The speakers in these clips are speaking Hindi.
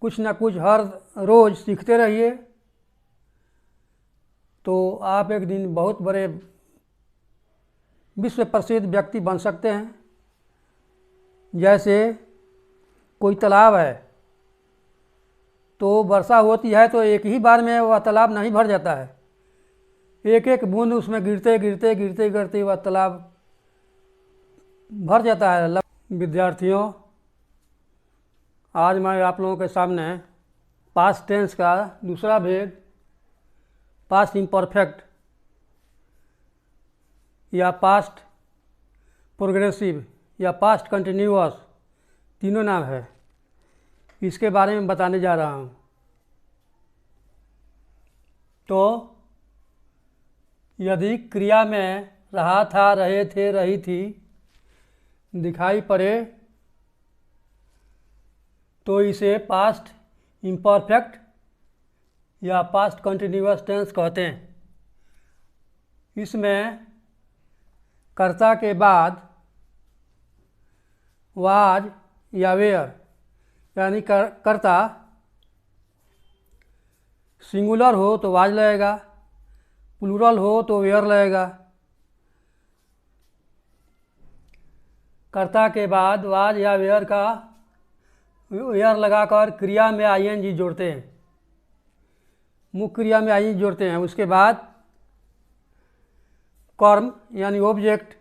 कुछ ना कुछ हर रोज़ सीखते रहिए तो आप एक दिन बहुत बड़े विश्व प्रसिद्ध व्यक्ति बन सकते हैं। जैसे कोई तालाब है तो वर्षा होती है तो एक ही बार में वह तालाब नहीं भर जाता है, एक एक बूंद उसमें गिरते गिरते गिरते गिरते वह तालाब भर जाता है। विद्यार्थियों, आज मैं आप लोगों के सामने पास्ट टेंस का दूसरा भेद, पास्ट इम्परफेक्ट या पास्ट प्रोग्रेसिव या पास्ट कंटिन्यूअस, तीनों नाम है, इसके बारे में बताने जा रहा हूँ। तो यदि क्रिया में रहा था, रहे थे, रही थी दिखाई पड़े तो इसे पास्ट इम्परफेक्ट या पास्ट कंटिन्यूअस टेंस कहते हैं। इसमें कर्ता के बाद वाज या वेयर यानी कर्ता सिंगुलर हो तो वाज लगेगा, प्लूरल हो तो वेयर लगेगा। कर्ता के बाद वाज या वेयर लगाकर क्रिया में आईएनजी जोड़ते हैं, मुख्य क्रिया में आईएनजी जोड़ते हैं। उसके बाद कर्म यानी ऑब्जेक्ट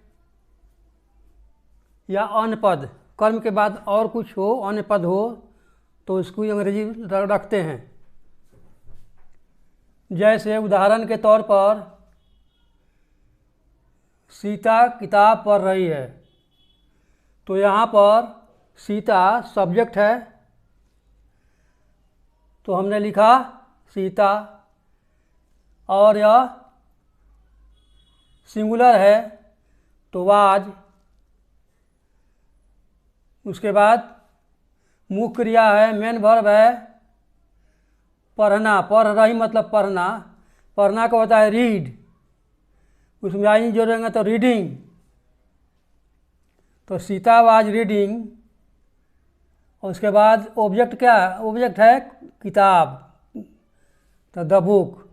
या अन्य पद, कर्म के बाद और कुछ हो, अन्य पद हो तो इसको अंग्रेजी रखते हैं। जैसे उदाहरण के तौर पर सीता किताब पढ़ रही है तो यहाँ पर सीता सब्जेक्ट है तो हमने लिखा सीता, और यह सिंगुलर है तो वाज। उसके बाद मुख्य क्रिया है, मेन वर्ब है पढ़ना, पढ़ रही मतलब पढ़ना, पढ़ना का होता है रीड, उसमें आई जोड़ेंगे तो रीडिंग, तो सीता वाज रीडिंग। और उसके बाद ऑब्जेक्ट क्या है, ऑब्जेक्ट है किताब, तो the book,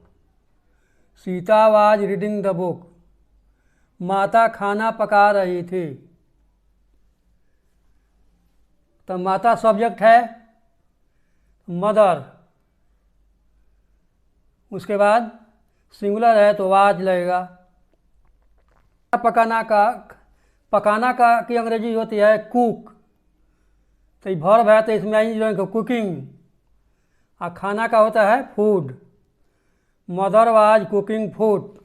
Sita was reading the book. माता खाना पका रही थी तो माता सब्जेक्ट है मदर। उसके बाद सिंगुलर है तो वाज लगेगा। पकाना का की अंग्रेजी होती है कुक, तो ये वर्ब है तो इसमें आई जो कुकिंग, और खाना का होता है food, mother was cooking food.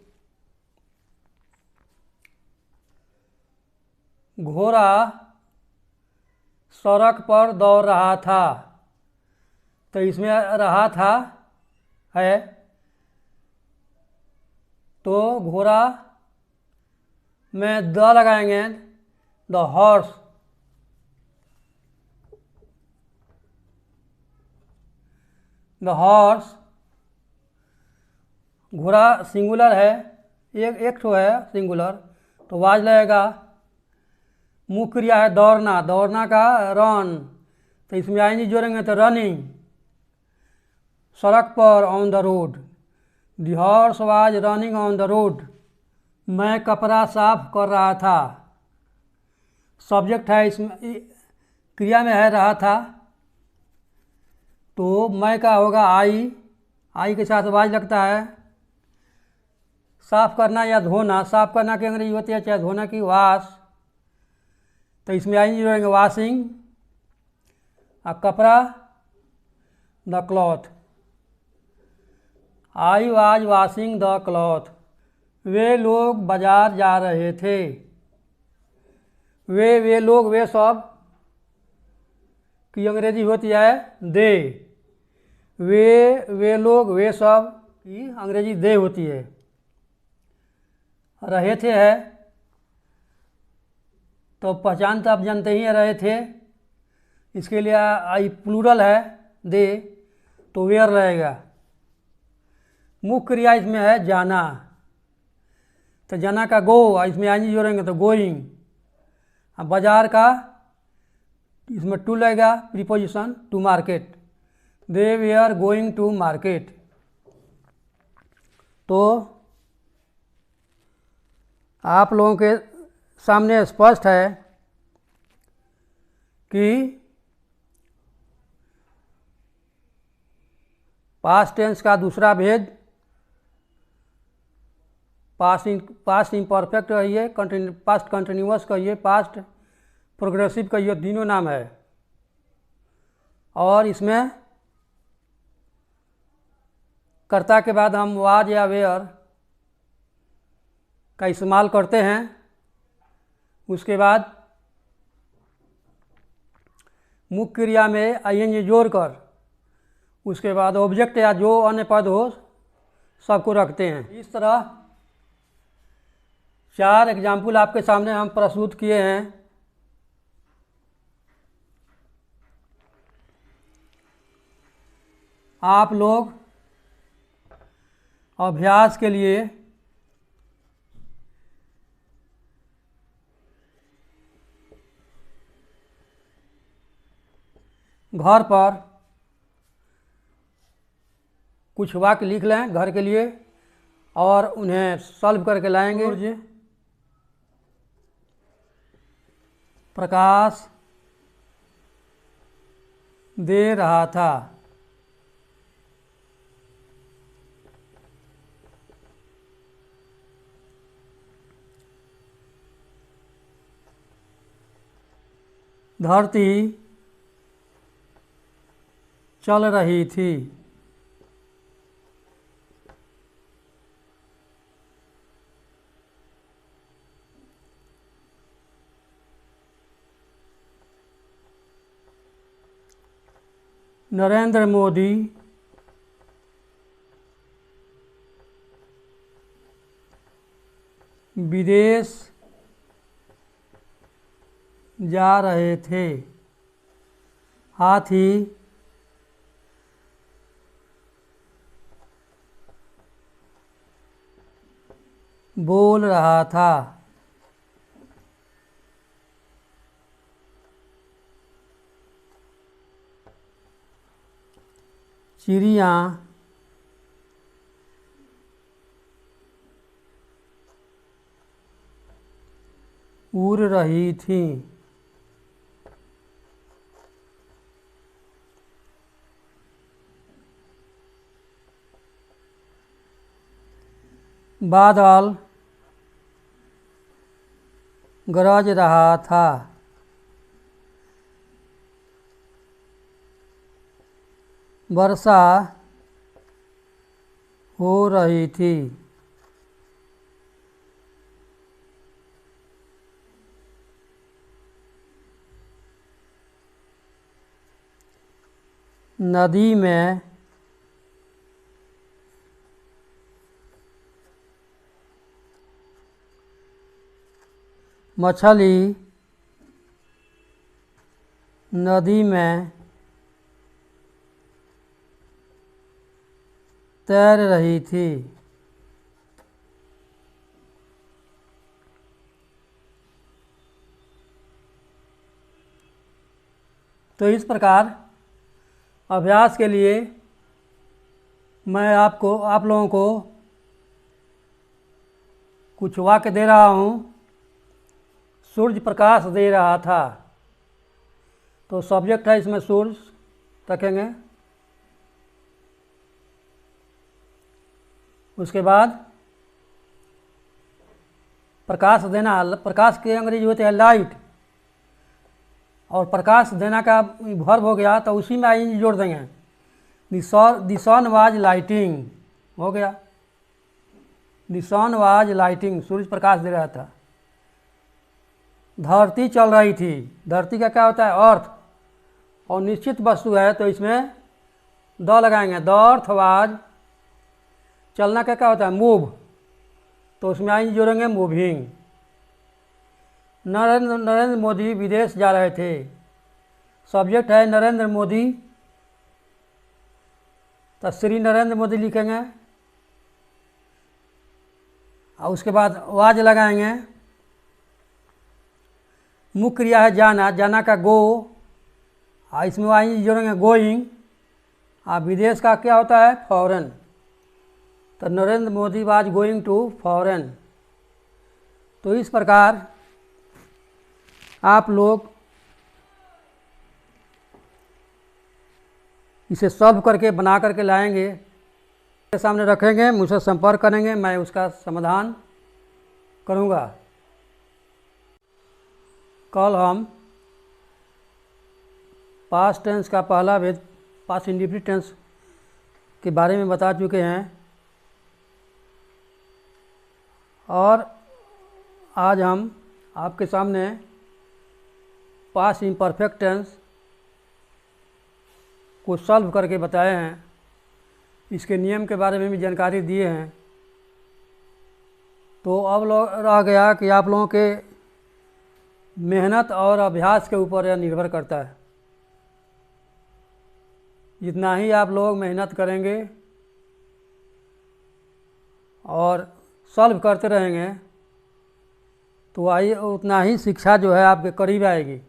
घोड़ा सड़क पर दौड़ रहा था तो इसमें रहा था है तो घोड़ा में द लगाएंगे, द हॉर्स। द हॉर्स, घोड़ा सिंगुलर है, एक ठो है सिंगुलर तो वाज लगेगा। मुख्य क्रिया है दौड़ना, दौड़ना का रन, तो इसमें आईएनजी जोड़ेंगे तो रनिंग। सड़क पर on the road, the horse was running on the road. मैं कपड़ा साफ कर रहा था, सब्जेक्ट है, इसमें क्रिया में है रहा था तो मैं का होगा आई के साथ वाज लगता है। साफ करना या धोना, साफ करना की अंग्रेजी होती है चाहे धोना की वाश, तो इसमें आई जोड़ेंगे वाशिंग। और कपड़ा the cloth, I was washing the cloth. वे लोग बाजार जा रहे थे, वे लोग, वे सब की अंग्रेजी होती है दे। वे लोग, वे सब की अंग्रेजी दे होती है। रहे थे है तो पहचान तो आप जानते ही रहे थे, इसके लिए आई प्लूरल है दे तो वेयर रहेगा। मुख्य क्रिया इसमें है जाना, तो जाना का गो, इसमें आई जोड़ेंगे तो गोइंग। बाजार का इसमें टू लगेगा preposition, to market, they we are going to market. तो आप लोगों के सामने स्पष्ट है कि पास्ट टेंस का दूसरा भेद पास्ट इम्परफेक्ट कहिए, पास्ट कंटिन्यूअस कहिए, पास्ट प्रोग्रेसिव कहिए, तीनों नाम है। और इसमें कर्ता के बाद हम वाज या वेयर का इस्तेमाल करते हैं। उसके बाद मुख्य क्रिया में आईएनजी जोड़कर उसके बाद ऑब्जेक्ट या जो अन्य पद हो सबको रखते हैं। इस तरह 4 एग्जाम्पल आपके सामने हम प्रस्तुत किए हैं। आप लोग अभ्यास के लिए घर पर कुछ वाक्य लिख लें घर के लिए और उन्हें सॉल्व करके लाएंगे। प्रकाश दे रहा था। धरती चल रही थी। नरेंद्र मोदी विदेश जा रहे थे। हाथी बोल रहा था। चिड़िया उड़ रही थी। बादल गरज रहा था। वर्षा हो रही थी। नदी में मछली नदी में तैर रही थी। तो इस प्रकार अभ्यास के लिए मैं आप लोगों को कुछ वाक्य दे रहा हूँ। सूर्य प्रकाश दे रहा था। तो सब्जेक्ट है इसमें सूर्य रखेंगे। उसके बाद प्रकाश देना, प्रकाश के अंग्रेजी होते हैं लाइट, और प्रकाश देना का वर्ब हो गया तो उसी में आई जोड़ देंगे। द सन वाज लाइटिंग हो गया। The sun was lighting, Surya Prakash दे रहा था। धरती चल रही थी, धरती का क्या होता है अर्थ, और निश्चित वस्तु है तो इसमें द लगाएंगे। द अर्थ वाज, चलना का क्या होता है मूव, तो उसमें आई जोड़ेंगे मूविंग। नरेंद्र मोदी विदेश जा रहे थे। सब्जेक्ट है नरेंद्र मोदी, तो श्री नरेंद्र मोदी लिखेंगे और उसके बाद वाज लगाएंगे। मुख्य क्रिया है जाना, जाना का गो, और इसमें आई जोड़ेंगे गोइंग, आप विदेश का क्या होता है? फॉरेन। तो Narendra Modi was going to foreign. तो इस प्रकार आप लोग इसे सॉल्व करके बना करके लाएंगे, मेरे सामने रखेंगे, मुझसे संपर्क करेंगे, मैं उसका समाधान करूँगा। कल हम पास्ट टेंस का पहला भेद पास्ट इंडिफिनिट टेंस के बारे में बता चुके हैं और आज हम आपके सामने पास्ट इम्परफेक्ट टेंस को सॉल्व करके बताए हैं, इसके नियम के बारे में भी जानकारी दिए हैं। तो अब रह गया कि आप लोगों के मेहनत और अभ्यास के ऊपर यह निर्भर करता है। जितना ही आप लोग मेहनत करेंगे और सॉल्व करते रहेंगे तो उतना ही शिक्षा जो है आपके करीब आएगी।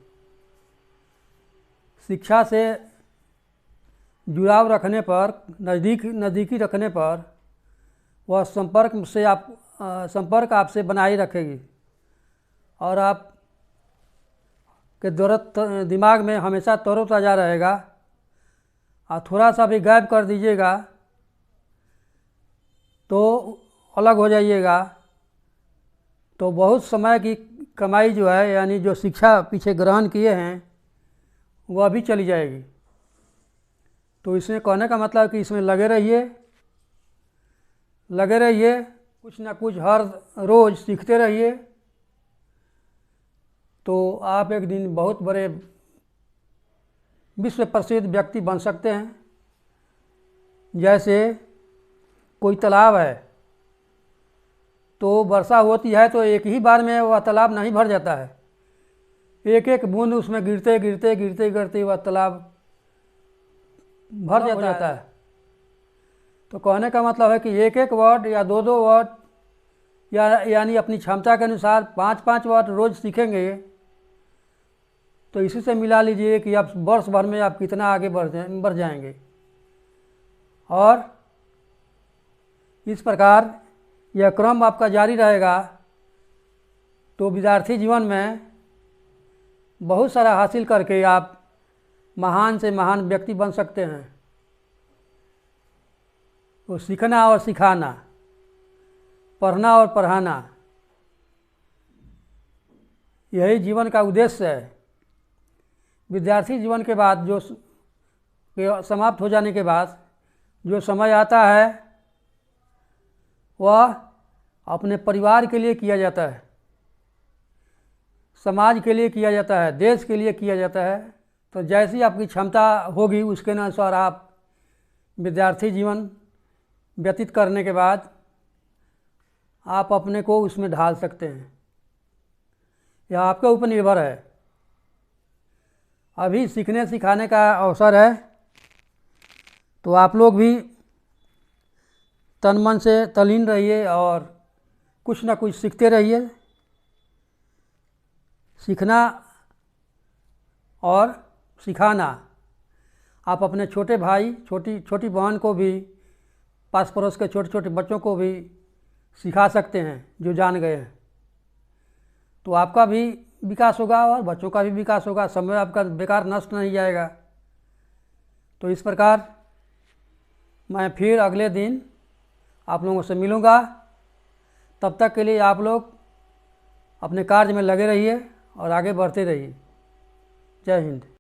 शिक्षा से जुड़ाव रखने पर, नज़दीकी रखने पर वह संपर्क आपसे बनाए रखेगी और आप के दिमाग में हमेशा तरोताज़ा रहेगा। और थोड़ा सा भी गायब कर दीजिएगा तो अलग हो जाइएगा तो बहुत समय की कमाई जो है, यानी जो शिक्षा पीछे ग्रहण किए हैं, वह भी चली जाएगी। तो इसमें कहने का मतलब कि इसमें लगे रहिए, कुछ ना कुछ हर रोज़ सीखते रहिए, तो आप एक दिन बहुत बड़े विश्व प्रसिद्ध व्यक्ति बन सकते हैं। जैसे कोई तालाब है तो वर्षा होती है तो एक ही बार में वह तालाब नहीं भर जाता है, एक एक बूंद उसमें गिरते गिरते वह तालाब भर जाता है। तो कहने का मतलब है कि एक एक वर्ड या दो दो वर्ड यानी अपनी क्षमता के अनुसार 5-5 वर्ड रोज़ सीखेंगे तो इसी से मिला लीजिए कि आप वर्ष भर में आप कितना आगे बढ़ जाएंगे। और इस प्रकार यह क्रम आपका जारी रहेगा तो विद्यार्थी जीवन में बहुत सारा हासिल करके आप महान से महान व्यक्ति बन सकते हैं। तो सीखना और सिखाना, पढ़ना और पढ़ाना, यही जीवन का उद्देश्य है। विद्यार्थी जीवन के बाद समाप्त हो जाने के बाद जो समय आता है वह अपने परिवार के लिए किया जाता है, समाज के लिए किया जाता है, देश के लिए किया जाता है। तो जैसी आपकी क्षमता होगी उसके अनुसार आप विद्यार्थी जीवन व्यतीत करने के बाद आप अपने को उसमें ढाल सकते हैं। यह आपके ऊपर निर्भर है। अभी सीखने सिखाने का अवसर है तो आप लोग भी तन मन से तल्लीन रहिए और कुछ ना कुछ सीखते रहिए। सीखना और सिखाना, आप अपने छोटे भाई छोटी बहन को भी, पास पड़ोस के छोटे छोटे बच्चों को भी सिखा सकते हैं जो जान गए हैं। तो आपका भी विकास होगा और बच्चों का भी विकास होगा, समय आपका बेकार नष्ट नहीं जाएगा। तो इस प्रकार मैं फिर अगले दिन आप लोगों से मिलूँगा। तब तक के लिए आप लोग अपने कार्य में लगे रहिए और आगे बढ़ते रहिए। जय हिंद।